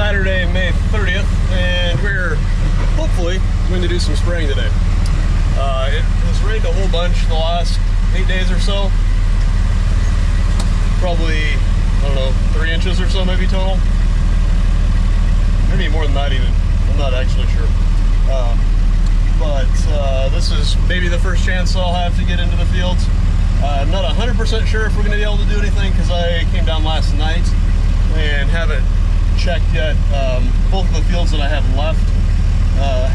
Saturday, May 30th, and we're hopefully going to do some spraying today. It has rained a whole bunch the last 8 days or so. Probably, I don't know, 3 inches or so maybe total. Maybe more than that even. I'm not actually sure. But this is maybe the first chance I'll have to get into the fields. I'm not 100% sure if we're going to be able to do anything because I came down last night and haven't checked yet. Both of the fields that I have left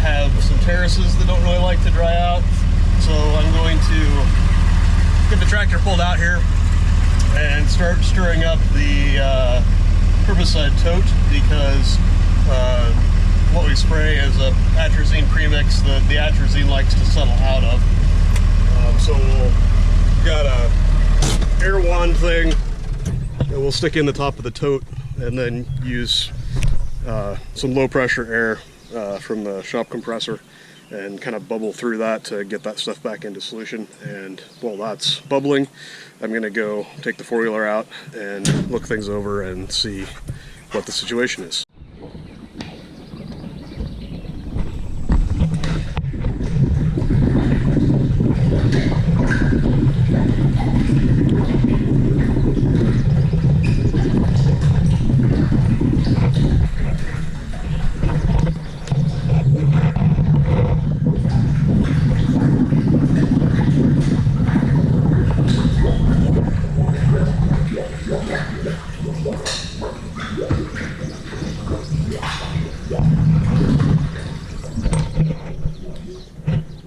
have some terraces that don't really like to dry out. So I'm going to get the tractor pulled out here and start stirring up the herbicide tote because what we spray is a atrazine premix that the atrazine likes to settle out of. So we'll got a air wand thing that we'll stick in the top of the tote and then use some low pressure air from the shop compressor and kind of bubble through that to get that stuff back into solution. And while that's bubbling, I'm gonna go take the four-wheeler out and look things over and see what the situation is.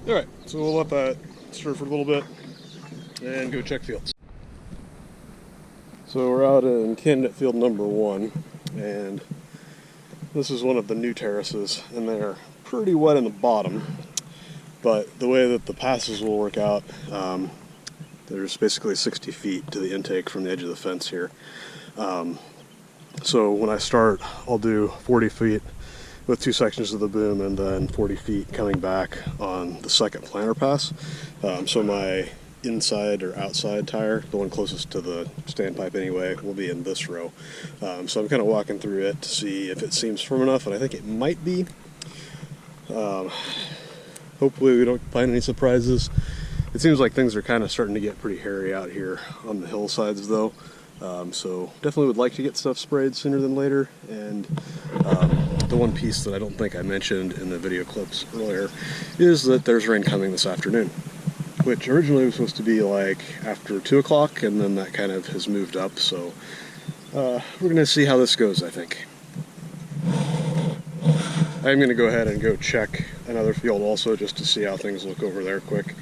Alright, so we'll let that stir for a little bit and go check fields. So we're out in candidate field number 1, and this is one of the new terraces, and they're pretty wet in the bottom, but the way that the passes will work out, there's basically 60 feet to the intake from the edge of the fence here. So when I start, I'll do 40 feet with 2 sections of the boom and then 40 feet coming back on the second planter pass. So my inside or outside tire, the one closest to the standpipe anyway, will be in this row. So I'm kind of walking through it to see if it seems firm enough, and I think it might be. Hopefully we don't find any surprises. It seems like things are kind of starting to get pretty hairy out here on the hillsides though. So definitely would like to get stuff sprayed sooner than later. And the one piece that I don't think I mentioned in the video clips earlier is that there's rain coming this afternoon, which originally was supposed to be like after 2 o'clock, and then that kind of has moved up. So we're gonna see how this goes, I think. I'm gonna go ahead and go check another field also just to see how things look over there quick.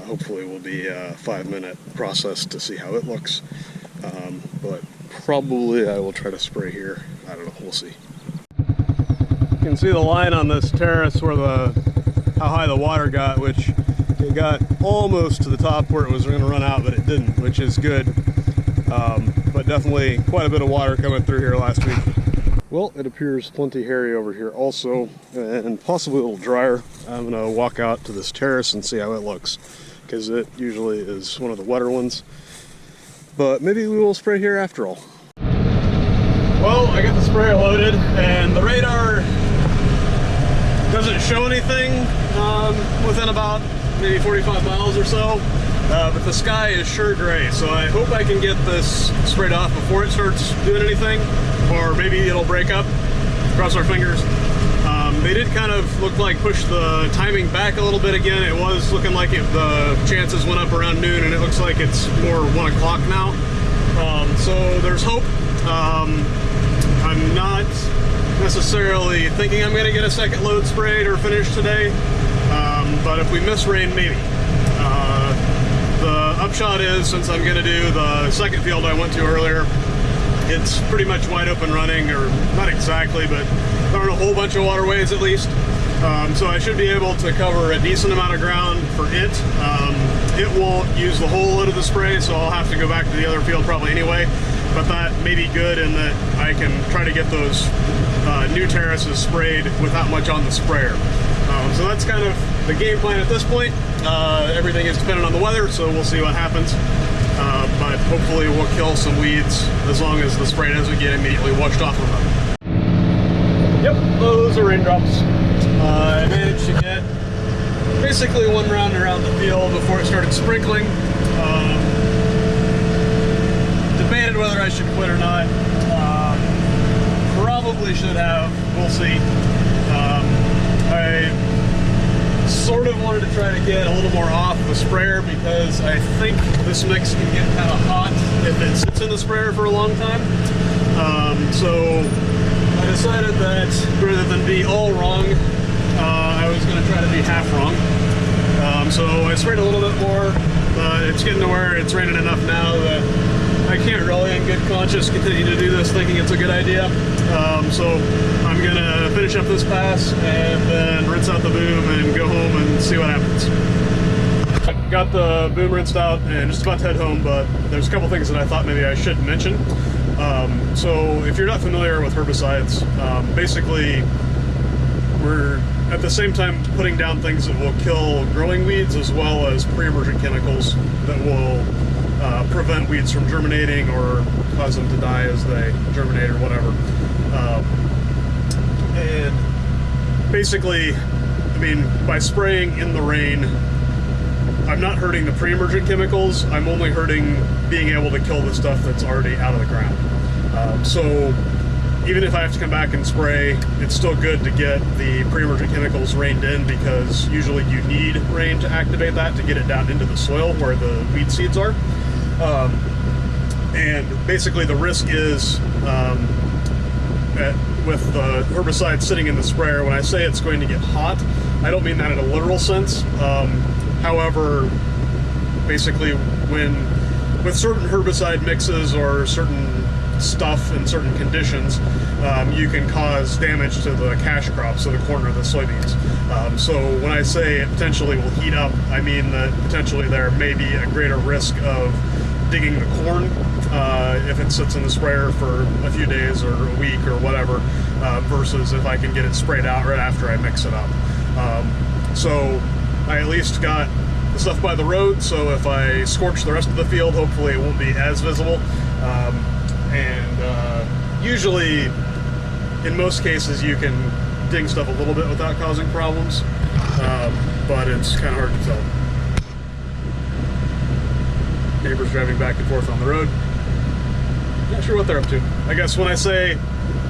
Hopefully it will be a 5-minute process to see how it looks. But probably I will try to spray here. I don't know, we'll see. You can see the line on this terrace where how high the water got, which it got almost to the top where it was going to run out, but it didn't, which is good. But definitely quite a bit of water coming through here last week. Well, it appears plenty hairy over here also, and possibly a little drier. I'm going to walk out to this terrace and see how it looks, because it usually is one of the wetter ones. But maybe we will spray here after all. Well, I got the sprayer loaded, and the radar doesn't show anything within about maybe 45 miles or so, but the sky is sure gray, so I hope I can get this sprayed off before it starts doing anything, or maybe it'll break up. Cross our fingers. They did kind of look like push the timing back a little bit again. It was looking like the chances went up around noon, and it looks like it's more 1 o'clock now. So there's hope. I'm not necessarily thinking I'm going to get a second load sprayed or finished today, but if we miss rain, maybe. The upshot is, since I'm going to do the second field I went to earlier, it's pretty much wide open running, or not exactly, but there aren't a whole bunch of waterways at least. So I should be able to cover a decent amount of ground for it. It won't use the whole load of the spray, so I'll have to go back to the other field probably anyway. But that may be good in that I can try to get those new terraces sprayed without much on the sprayer. So that's kind of the game plan at this point. Everything is dependent on the weather, so we'll see what happens. But hopefully we'll kill some weeds as long as the spray doesn't get immediately washed off of them. Yep, those are raindrops. I managed to get basically one round around the field before it started sprinkling. Debated whether I should quit or not. Probably should have. We'll see. I sort of wanted to try to get a little more off the sprayer because I think this mix can get kind of hot if it sits in the sprayer for a long time. So I decided that rather than be all wrong, I was going to try to be half wrong. So I sprayed a little bit more. It's getting to where it's raining enough now that I can't really in good conscience continue to do this thinking it's a good idea. So I'm going to finish up this pass and then rinse out the boom and go home and see what happens. Got the boom rinsed out and just about to head home, but there's a couple things that I thought maybe I should mention. So if you're not familiar with herbicides, basically we're at the same time putting down things that will kill growing weeds as well as pre-emergent chemicals that will prevent weeds from germinating or cause them to die as they germinate or whatever. And basically, I mean, by spraying in the rain, I'm not hurting the pre-emergent chemicals, I'm only hurting being able to kill the stuff that's already out of the ground. So even if I have to come back and spray, it's still good to get the pre-emergent chemicals reined in because usually you need rain to activate that to get it down into the soil where the weed seeds are. And basically the risk is with the herbicide sitting in the sprayer, when I say it's going to get hot, I don't mean that in a literal sense. However, basically with certain herbicide mixes or certain stuff in certain conditions, you can cause damage to the cash crop, so the corn or the soybeans. So when I say it potentially will heat up, I mean that potentially there may be a greater risk of digging the corn if it sits in the sprayer for a few days or a week or whatever, versus if I can get it sprayed out right after I mix it up. So I at least got the stuff by the road, so if I scorch the rest of the field, hopefully it won't be as visible. Usually, in most cases, you can ding stuff a little bit without causing problems, but it's kind of hard to tell. Neighbors driving back and forth on the road. Not sure what they're up to. I guess when I say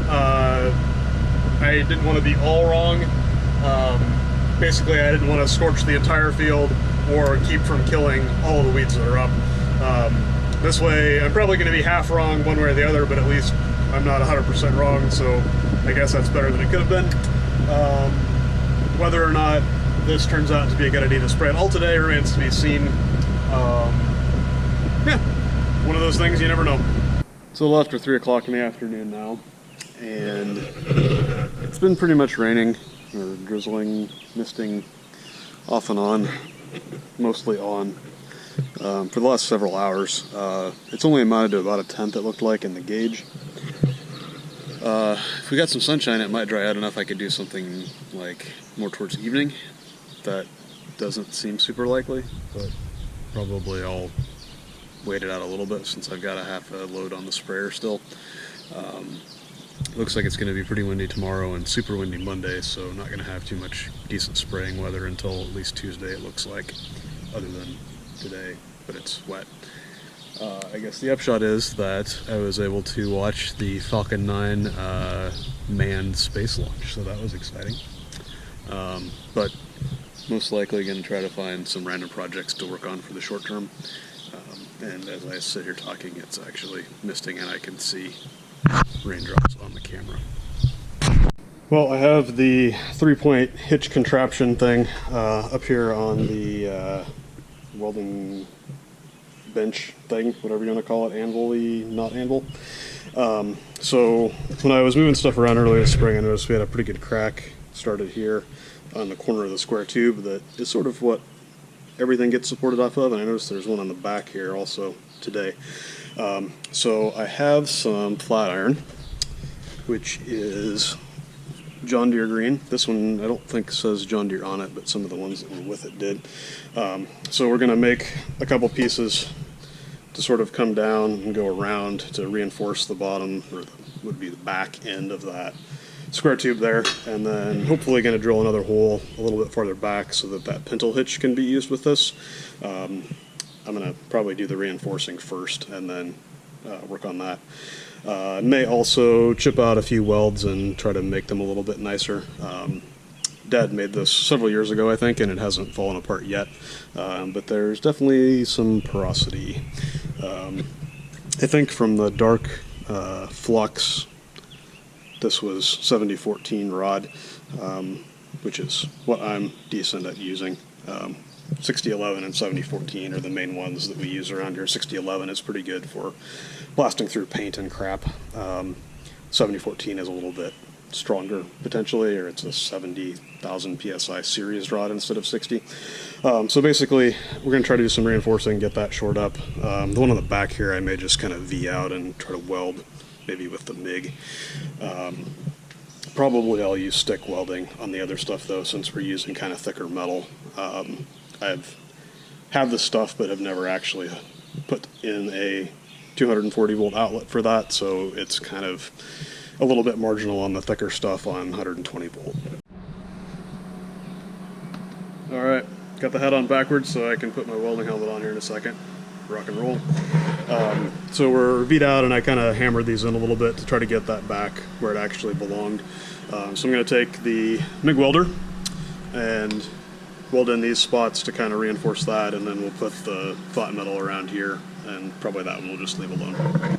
I didn't want to be all wrong, basically I didn't want to scorch the entire field or keep from killing all of the weeds that are up. This way, I'm probably going to be half wrong one way or the other, but at least I'm not 100% wrong, so I guess that's better than it could have been. Whether or not this turns out to be a good idea to spray it all today remains to be seen. Yeah, one of those things you never know. It's a little after 3 o'clock in the afternoon now, and it's been pretty much raining, or drizzling, misting, off and on, mostly on. For the last several hours. It's only amounted to about a tenth, it looked like, in the gauge. If we got some sunshine, it might dry out enough I could do something like more towards evening. That doesn't seem super likely, but probably I'll wait it out a little bit since I've got a half a load on the sprayer still. Looks like it's going to be pretty windy tomorrow and super windy Monday, so not going to have too much decent spraying weather until at least Tuesday, it looks like, other than today, but it's wet. I guess the upshot is that I was able to watch the Falcon 9 manned space launch, so that was exciting. But most likely going to try to find some random projects to work on for the short term. And as I sit here talking, it's actually misting and I can see raindrops on the camera. Well, I have the 3-point hitch contraption thing up here on the welding bench thing, whatever you want to call it, anvil-y, not anvil. So when I was moving stuff around earlier this spring, I noticed we had a pretty good crack started here on the corner of the square tube that is sort of what everything gets supported off of, and I noticed there's one on the back here also today. So I have some flat iron, which is John Deere green. This one I don't think says John Deere on it, but some of the ones that were with it did. So we're going to make a couple pieces to sort of come down and go around to reinforce the bottom, or would be the back end of that square tube there, and then hopefully going to drill another hole a little bit farther back so that that pintle hitch can be used with this. I'm going to probably do the reinforcing first and then work on that. May also chip out a few welds and try to make them a little bit nicer. Dad made this several years ago, I think, and it hasn't fallen apart yet, but there's definitely some porosity. I think from the dark flux, this was 7014 rod, which is what I'm decent at using. 6011 and 7014 are the main ones that we use around here. 6011 is pretty good for blasting through paint and crap. 7014 is a little bit stronger potentially, or it's a 70,000 psi series rod instead of 60. So basically we're going to try to do some reinforcing, get that shored up. The one on the back here I may just kind of V out and try to weld maybe with the MIG. Probably I'll use stick welding on the other stuff though, since we're using kind of thicker metal. I've had this stuff but have never actually put in a 240 volt outlet for that, so it's kind of a little bit marginal on the thicker stuff on 120 volt. Alright, got the head on backwards so I can put my welding helmet on here in a second. Rock and roll. So we're V'd out, and I kind of hammered these in a little bit to try to get that back where it actually belonged. So I'm going to take the MIG welder and weld in these spots to kind of reinforce that, and then we'll put the flat metal around here, and probably that one we'll just leave alone.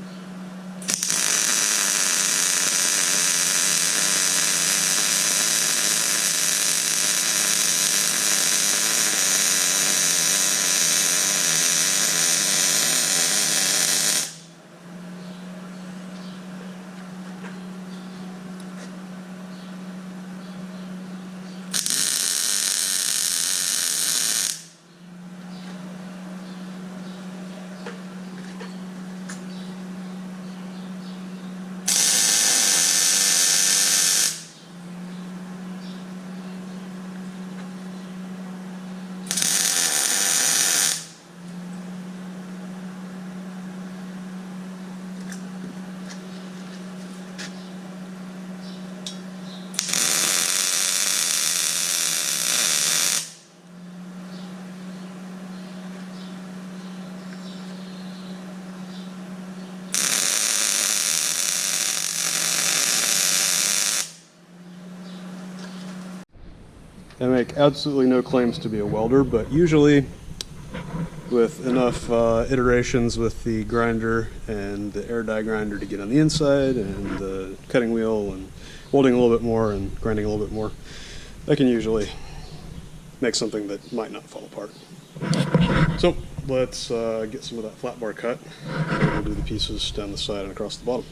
I make absolutely no claims to be a welder, but usually with enough iterations with the grinder and the air die grinder to get on the inside and the cutting wheel and welding a little bit more and grinding a little bit more, I can usually make something that might not fall apart. So let's get some of that flat bar cut, and we'll do the pieces down the side and across the bottom.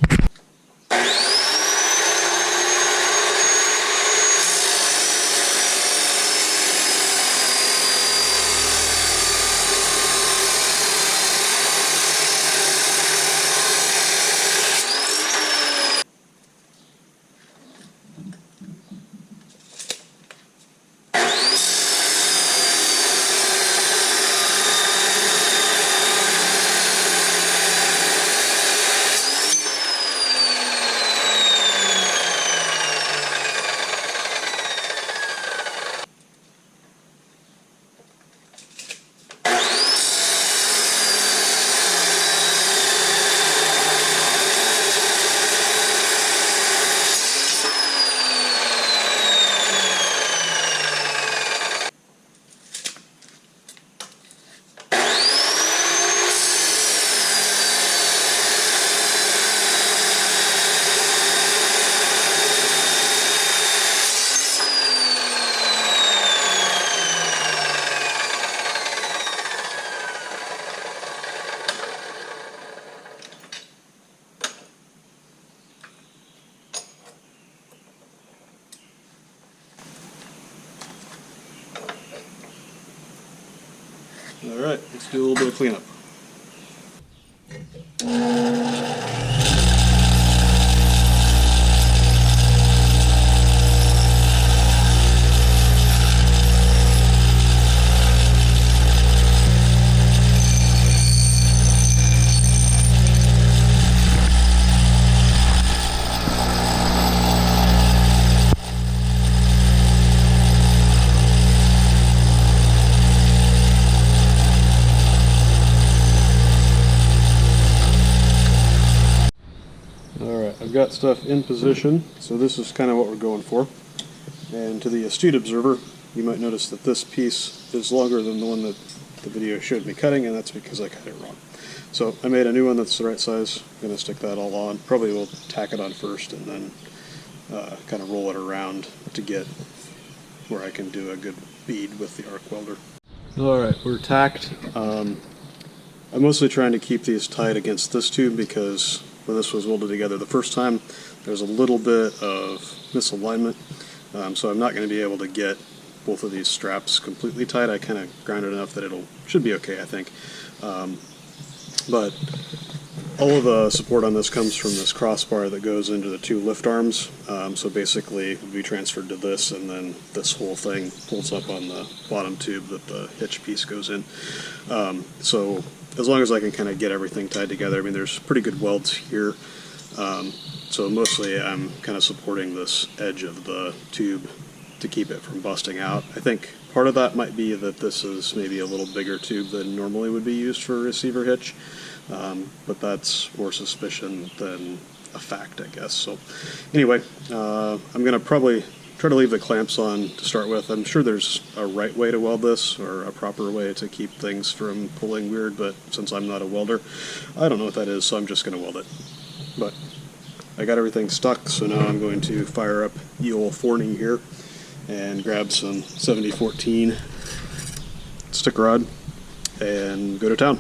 Alright, let's do a little bit of cleanup. I've got stuff in position, so this is kind of what we're going for. And to the astute observer, you might notice that this piece is longer than the one that the video showed me cutting, and that's because I cut it wrong. So I made a new one that's the right size. I'm going to stick that all on. Probably will tack it on first and then kind of roll it around to get where I can do a good bead with the arc welder. Alright, we're tacked. I'm mostly trying to keep these tight against this tube because when this was welded together the first time, there's a little bit of misalignment. So I'm not going to be able to get both of these straps completely tight. I kind of ground it enough that should be okay, I think. But all of the support on this comes from this crossbar that goes into the two lift arms. So basically it will be transferred to this, and then this whole thing pulls up on the bottom tube that the hitch piece goes in. So as long as I can kind of get everything tied together, I mean there's pretty good welds here. So mostly I'm kind of supporting this edge of the tube to keep it from busting out. I think part of that might be that this is maybe a little bigger tube than normally would be used for a receiver hitch, but that's more suspicion than a fact, I guess. So anyway, I'm going to probably try to leave the clamps on to start with. I'm sure there's a right way to weld this, or a proper way to keep things from pulling weird, but since I'm not a welder, I don't know what that is, so I'm just going to weld it. But I got everything stuck, so now I'm going to fire up the old Forney here and grab some 7014 stick rod and go to town.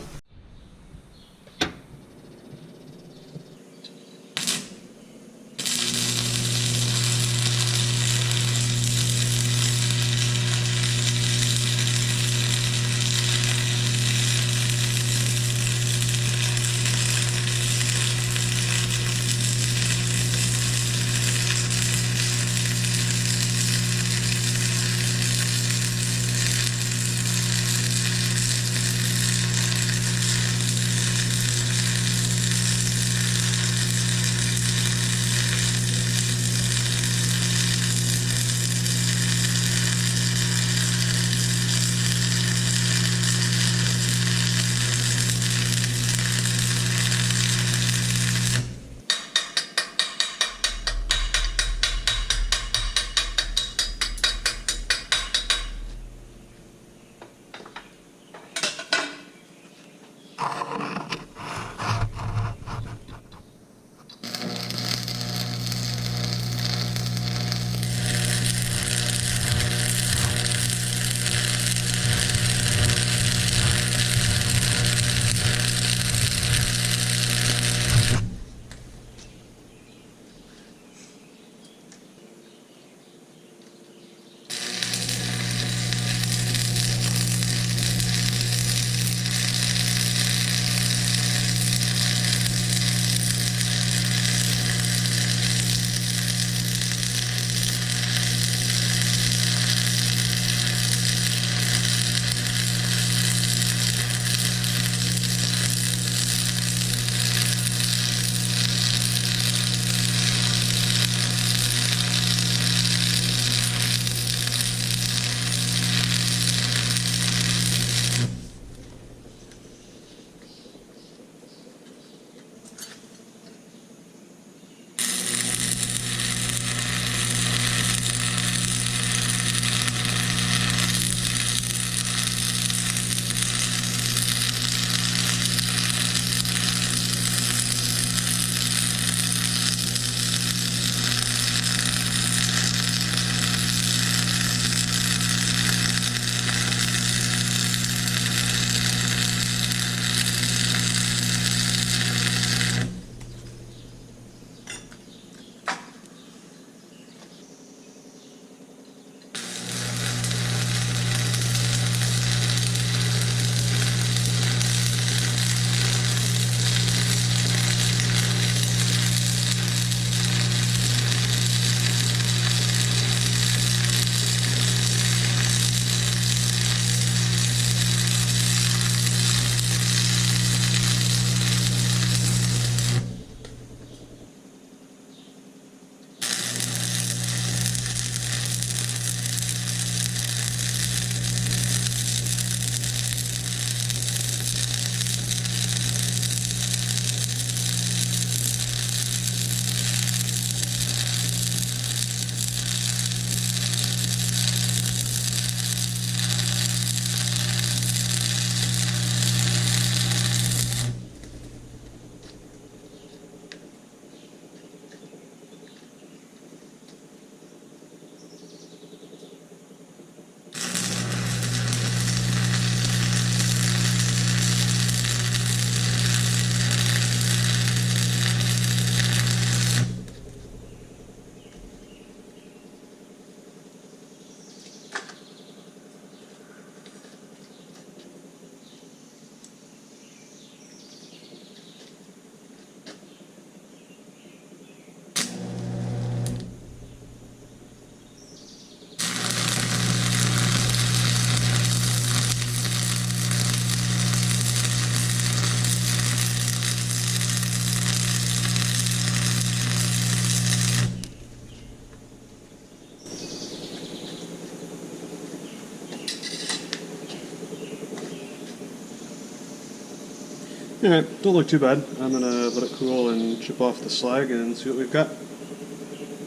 Alright, don't look too bad. I'm gonna let it cool and chip off the slag and see what we've got.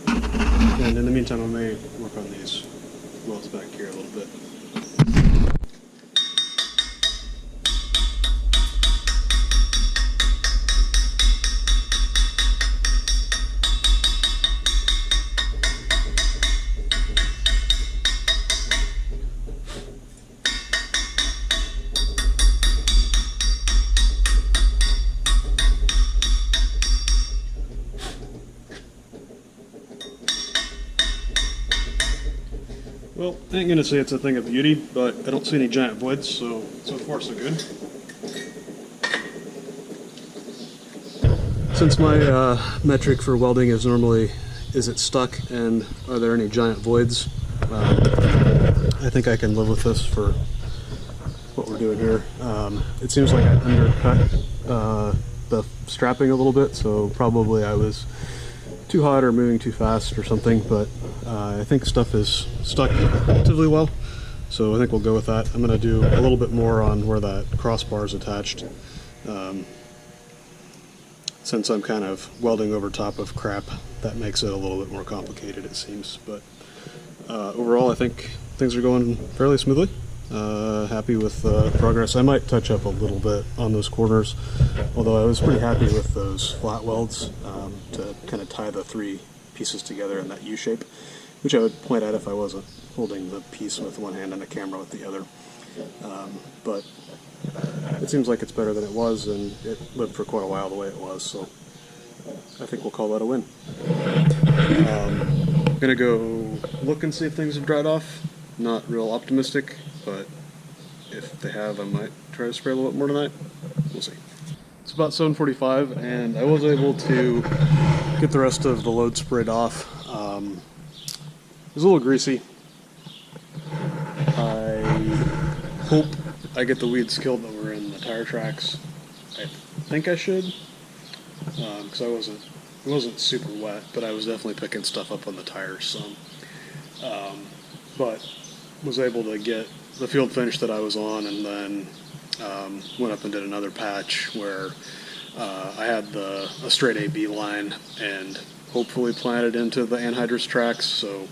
And in the meantime, I may work on these welds back here a little bit. Well, I ain't gonna say it's a thing of beauty, but I don't see any giant voids, so far so good. Since my metric for welding is normally, is it stuck and are there any giant voids, I think I can live with this for what we're doing here. It seems like I undercut the strapping a little bit, so probably I was too hot or moving too fast or something, but I think stuff is stuck relatively well, so I think we'll go with that. I'm going to do a little bit more on where that crossbar is attached, since I'm kind of welding over top of crap. That makes it a little bit more complicated, it seems, but overall I think things are going fairly smoothly. Happy with progress. I might touch up a little bit on those corners, although I was pretty happy with those flat welds to kind of tie the three pieces together in that U shape, which I would point out if I wasn't holding the piece with one hand and the camera with the other. But it seems like it's better than it was, and it lived for quite a while the way it was, so I think we'll call that a win. I'm gonna go look and see if things have dried off. Not real optimistic, but if they have, I might try to spray a little bit more tonight. We'll see. It's about 7:45, and I was able to get the rest of the load sprayed off. It was a little greasy. I hope I get the weeds killed that were in the tire tracks. I think I should, because it wasn't super wet, but I was definitely picking stuff up on the tires some. But was able to get the field finish that I was on, and then went up and did another patch where I had a straight AB line and hopefully planted into the anhydrous tracks. So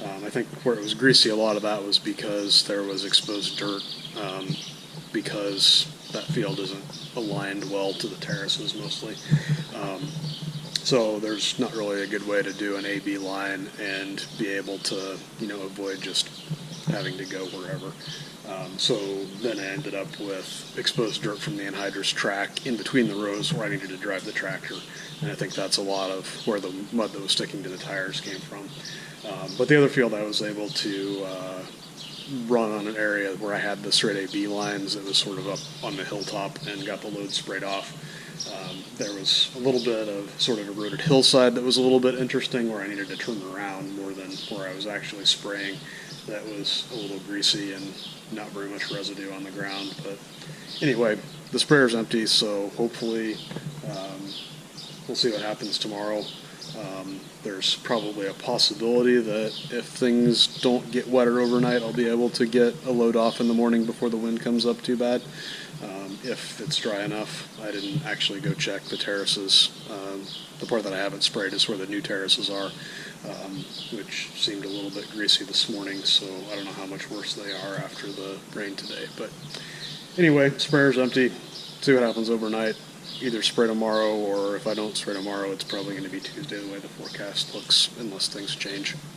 I think where it was greasy, a lot of that was because there was exposed dirt, because that field isn't aligned well to the terraces mostly. So there's not really a good way to do an AB line and be able to, avoid just having to go wherever. So then I ended up with exposed dirt from the anhydrous track in between the rows where I needed to drive the tractor. And I think that's a lot of where the mud that was sticking to the tires came from. But the other field I was able to run on an area where I had the straight AB lines. It was sort of up on the hilltop and got the load sprayed off. There was a little bit of sort of eroded hillside that was a little bit interesting, where I needed to turn around more than where I was actually spraying. That was a little greasy and not very much residue on the ground. But anyway, the sprayer's empty, so hopefully we'll see what happens tomorrow. There's probably a possibility that if things don't get wetter overnight, I'll be able to get a load off in the morning before the wind comes up too bad. If it's dry enough. I didn't actually go check the terraces. The part that I haven't sprayed is where the new terraces are, which seemed a little bit greasy this morning, so I don't know how much worse they are after the rain today. But anyway, sprayer's empty. See what happens overnight. Either spray tomorrow, or if I don't spray tomorrow, it's probably going to be Tuesday the way the forecast looks, unless things change.